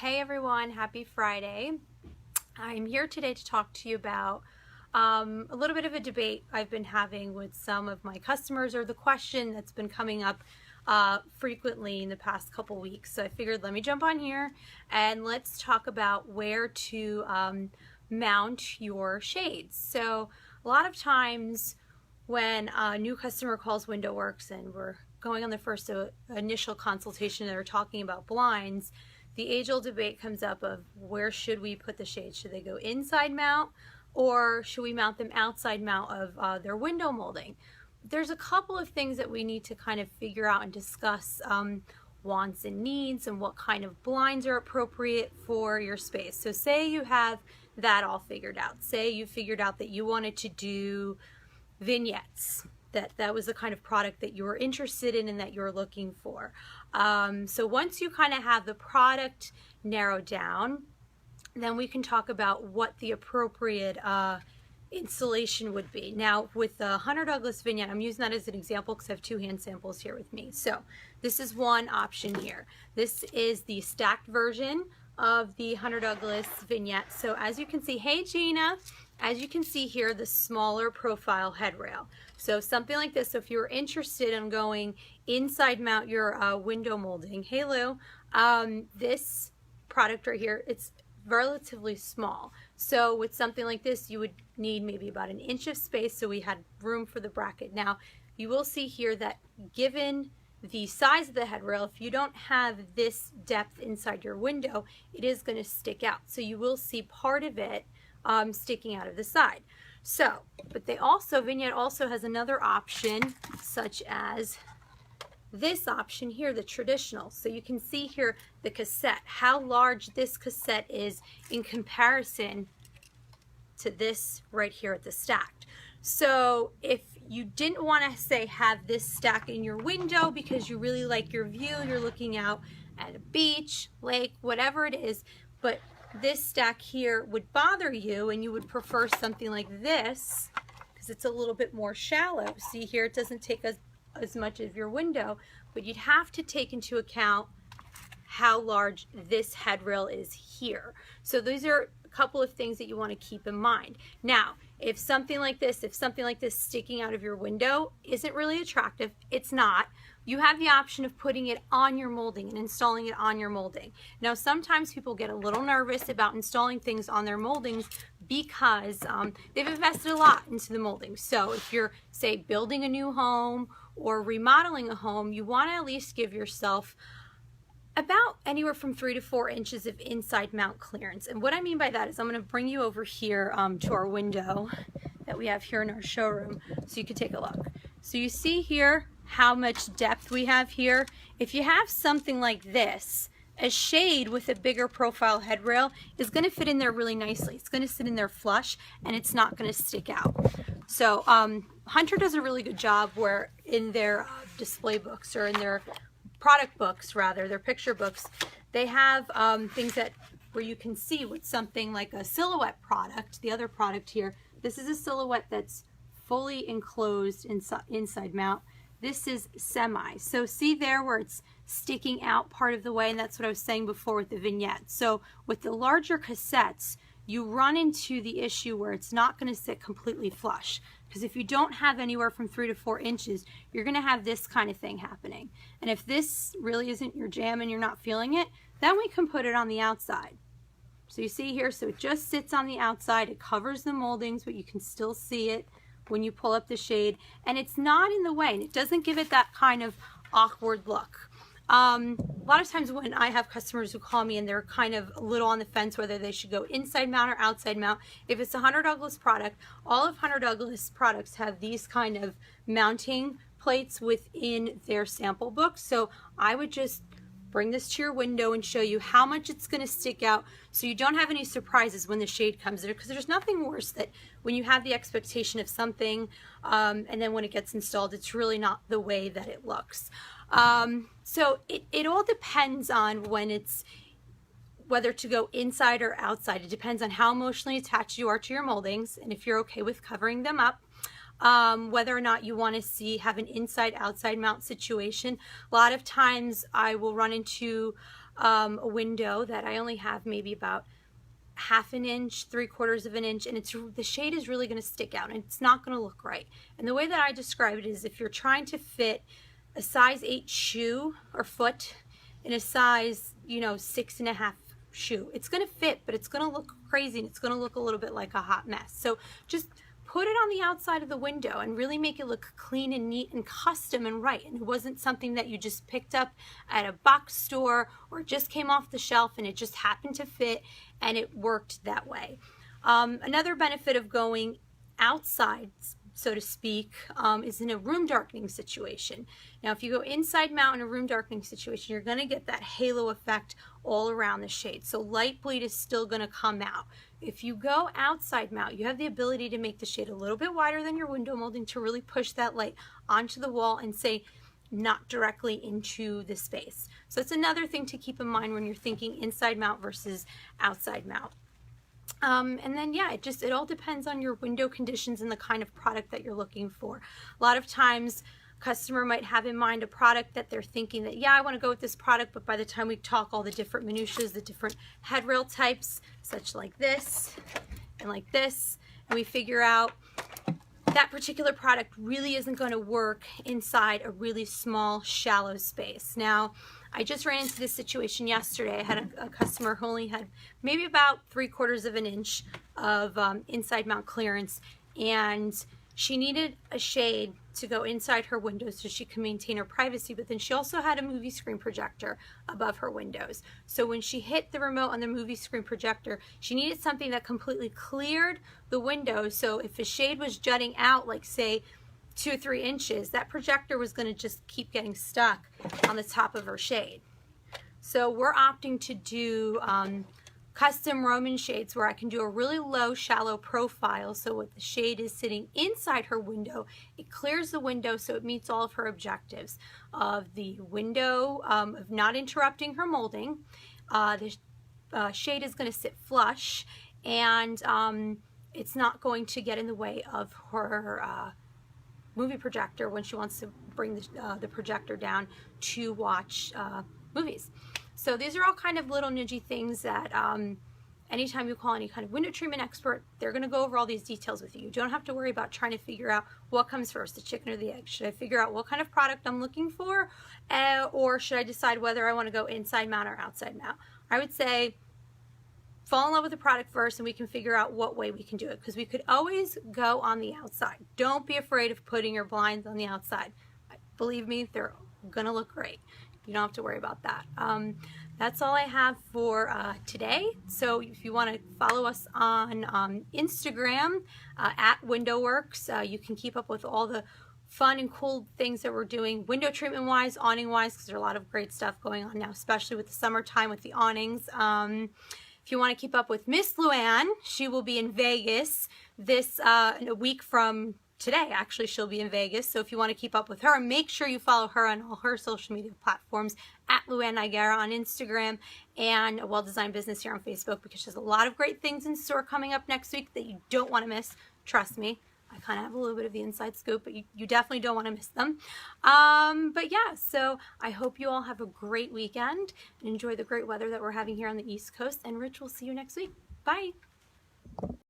Hey everyone, happy Friday. I'm here today to talk to you about a little bit of a debate I've been having with some of my customers, or the question that's been coming up frequently in the past couple weeks. So I figured let me jump on here and let's talk about where to mount your shades. So a lot of times when a new customer calls WindowWorks and we're going on the first initial consultation and they're talking about blinds, the age-old debate comes up of where should we put the shades? Should they go inside mount, or should we mount them outside mount of their window molding? There's a couple of things that we need to kind of figure out and discuss, wants and needs, and what kind of blinds are appropriate for your space. So say you have that all figured out. Say you figured out that you wanted to do vignettes, that was the kind of product that you were interested in and that you were looking for. So once you kind of have the product narrowed down, then we can talk about what the appropriate installation would be. Now with the Hunter Douglas vignette, I'm using that as an example because I have two hand samples here with me. So this is one option here. This is the stacked version of the Hunter Douglas vignette. So as you can see, hey Gina, as you can see here, the smaller profile head rail. So something like this, so if you were interested in going inside mount your window molding, hey Lou, this product right here, it's relatively small. So with something like this, you would need maybe about an inch of space, so we had room for the bracket. Now, you will see here that given the size of the head rail, if you don't have this depth inside your window, it is going to stick out. So you will see part of it sticking out of the side. So, but they also, Vignette also has another option, such as this option here, the traditional. So you can see here the cassette, how large this cassette is in comparison to this right here at the stacked. So if you didn't want to say have this stack in your window because you really like your view, you're looking out at a beach, lake, whatever it is, but this stack here would bother you and you would prefer something like this because it's a little bit more shallow. See here, it doesn't take as much of your window, but you'd have to take into account how large this head rail is here. So these are a couple of things that you want to keep in mind. Now, if something like this sticking out of your window isn't really attractive, it's not, you have the option of putting it on your molding and installing it on your molding. Now, sometimes people get a little nervous about installing things on their moldings because they've invested a lot into the molding. So if you're, say, building a new home or remodeling a home, you want to at least give yourself about anywhere from 3 to 4 inches of inside mount clearance. And what I mean by that is I'm going to bring you over here to our window that we have here in our showroom so you can take a look. So you see here how much depth we have here. If you have something like this, a shade with a bigger profile head rail is going to fit in there really nicely. It's going to sit in there flush and it's not going to stick out. So Hunter does a really good job where in their display books, or in their product books rather, their picture books, they have things that where you can see with something like a silhouette product, the other product here, this is a silhouette that's fully enclosed inside mount. This is semi. So see there where it's sticking out part of the way, and that's what I was saying before with the vignette. So with the larger cassettes, you run into the issue where it's not going to sit completely flush. Because if you don't have anywhere from 3 to 4 inches, you're going to have this kind of thing happening. And if this really isn't your jam and you're not feeling it, then we can put it on the outside. So you see here, so it just sits on the outside. It covers the moldings, but you can still see it when you pull up the shade. And it's not in the way, and it doesn't give it that kind of awkward look. A lot of times when I have customers who call me and they're kind of a little on the fence whether they should go inside mount or outside mount, if it's a Hunter Douglas product, all of Hunter Douglas products have these kind of mounting plates within their sample book. So I would just bring this to your window and show you how much it's going to stick out so you don't have any surprises when the shade comes there, because there's nothing worse that when you have the expectation of something and then when it gets installed, it's really not the way that it looks. So it all depends on whether to go inside or outside. It depends on how emotionally attached you are to your moldings and if you're okay with covering them up. whether or not you want to have an inside-outside mount situation. A lot of times I will run into a window that I only have maybe about half an inch, 3/4 of an inch, and the shade is really going to stick out and it's not going to look right. And the way that I describe it is, if you're trying to fit a size 8 shoe or foot in a size, 6.5 shoe, it's going to fit, but it's going to look crazy and it's going to look a little bit like a hot mess. So just put it on the outside of the window and really make it look clean and neat and custom and right. And it wasn't something that you just picked up at a box store or just came off the shelf and it just happened to fit and it worked that way. Another benefit of going outside, so to speak, is in a room darkening situation. Now, if you go inside mount in a room darkening situation, you're going to get that halo effect all around the shade. So light bleed is still going to come out. If you go outside mount, you have the ability to make the shade a little bit wider than your window molding to really push that light onto the wall and say not directly into the space. So it's another thing to keep in mind when you're thinking inside mount versus outside mount. And then, yeah, it all depends on your window conditions and the kind of product that you're looking for. A lot of times, customer might have in mind a product that they're thinking that, yeah, I want to go with this product, but by the time we talk all the different minutiae, the different headrail types, such like this and like this, and we figure out that particular product really isn't going to work inside a really small, shallow space. Now, I just ran into this situation yesterday. I had a customer who only had maybe about 3/4 of an inch of inside mount clearance, and she needed a shade to go inside her windows so she could maintain her privacy, but then she also had a movie screen projector above her windows. So when she hit the remote on the movie screen projector, she needed something that completely cleared the window, so if a shade was jutting out, like say 2 or 3 inches, that projector was going to just keep getting stuck on the top of her shade. So we're opting to do custom Roman shades where I can do a really low, shallow profile, so what the shade is sitting inside her window, it clears the window so it meets all of her objectives of the window, of not interrupting her molding. The shade is going to sit flush, and it's not going to get in the way of her movie projector when she wants to bring the projector down to watch movies. So these are all kind of little nudgy things that anytime you call any kind of window treatment expert, they're going to go over all these details with you. You don't have to worry about trying to figure out what comes first, the chicken or the egg. Should I figure out what kind of product I'm looking for, or should I decide whether I want to go inside mount or outside mount? I would say fall in love with the product first, and we can figure out what way we can do it, because we could always go on the outside. Don't be afraid of putting your blinds on the outside. Believe me, they're gonna look great. You don't have to worry about that. That's all I have for today. So if you want to follow us on Instagram at WindowWorks, you can keep up with all the fun and cool things that we're doing window treatment wise, awning wise, because there's a lot of great stuff going on now, especially with the summertime with the awnings. If you want to keep up with Miss Luann, she will be in Vegas this in a week from today. Actually, she'll be in Vegas. So if you want to keep up with her, make sure you follow her on all her social media platforms at Luann Nigara on Instagram and A Well-Designed Business here on Facebook, because she has a lot of great things in store coming up next week that you don't want to miss. Trust me. I kind of have a little bit of the inside scoop, but you definitely don't want to miss them. But yeah, so I hope you all have a great weekend and enjoy the great weather that we're having here on the East Coast. And Rich, we'll see you next week. Bye.